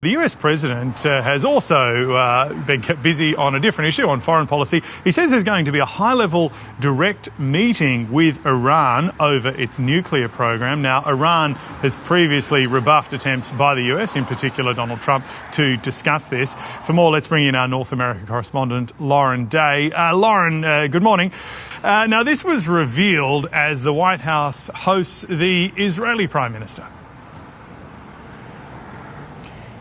The US president has also been kept busy on a different issue, on foreign policy. He says there's going to be a high-level direct meeting with Iran over its nuclear program. Now, Iran has previously rebuffed attempts by the US, in particular Donald Trump, to discuss this. For more, let's bring in our North America correspondent, Lauren Day. Lauren, good morning. Now, this was revealed as the White House hosts the Israeli Prime Minister.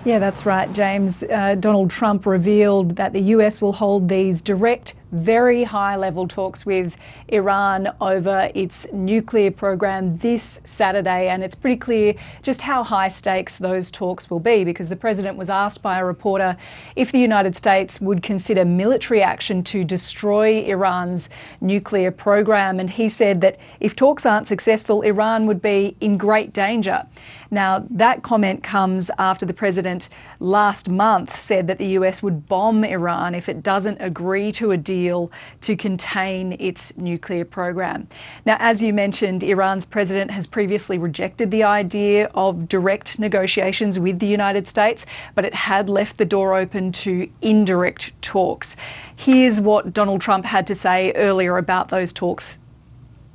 Yeah, that's right, James. Donald Trump revealed that the US will hold these direct, very high-level talks with Iran over its nuclear program this Saturday, and it's pretty clear just how high stakes those talks will be, because the president was asked by a reporter if the United States would consider military action to destroy Iran's nuclear program, and he said that if talks aren't successful, Iran would be in great danger. Now, that comment comes after the president last month said that the US would bomb Iran if it doesn't agree to a deal to contain its nuclear program. Now, as you mentioned, Iran's president has previously rejected the idea of direct negotiations with the United States, but it had left the door open to indirect talks. Here's what Donald Trump had to say earlier about those talks.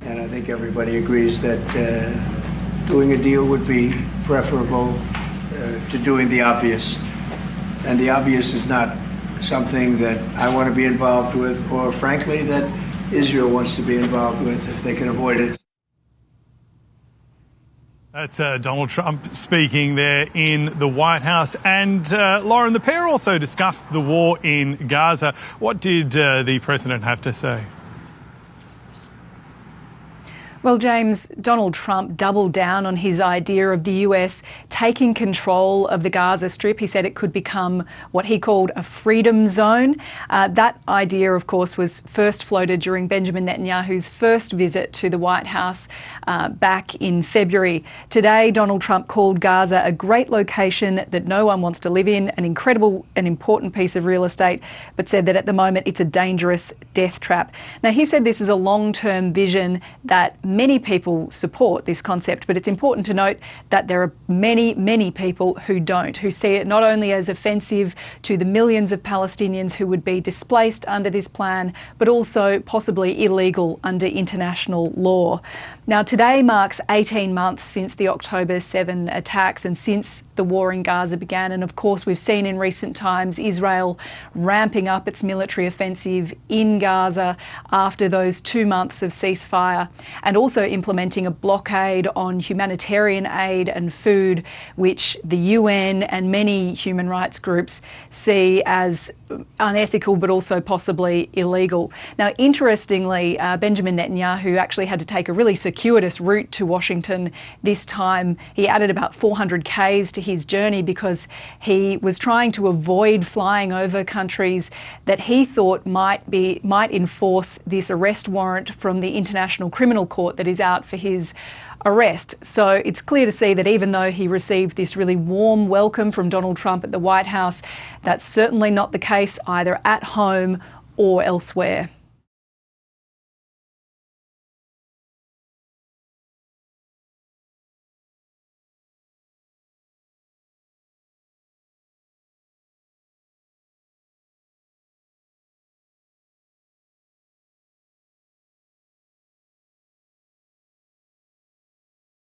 And I think everybody agrees that doing a deal would be preferable to doing the obvious. And the obvious is not something that I want to be involved with, or frankly, that Israel wants to be involved with if they can avoid it. That's Donald Trump speaking there in the White House. And Lauren, the pair also discussed the war in Gaza. What did the president have to say? Well, James, Donald Trump doubled down on his idea of the US taking control of the Gaza Strip. He said it could become what he called a freedom zone. That idea, of course, was first floated during Benjamin Netanyahu's first visit to the White House back in February. Today, Donald Trump called Gaza a great location that no one wants to live in, an incredible and important piece of real estate, but said that at the moment it's a dangerous death trap. Now, he said this is a long-term vision that many people support this concept, but it's important to note that there are many people who don't, who see it not only as offensive to the millions of Palestinians who would be displaced under this plan, but also possibly illegal under international law. Now, today marks 18 months since the October 7 attacks and since the war in Gaza began. And of course, we've seen in recent times Israel ramping up its military offensive in Gaza after those 2 months of ceasefire, and also implementing a blockade on humanitarian aid and food, which the UN and many human rights groups see as unethical but also possibly illegal. Now, interestingly, Benjamin Netanyahu actually had to take a really circuitous route to Washington this time. He added about 400 Ks to his journey because he was trying to avoid flying over countries that he thought might enforce this arrest warrant from the International Criminal Court that is out for his arrest. So it's clear to see that even though he received this really warm welcome from Donald Trump at the White House, that's certainly not the case either at home or elsewhere.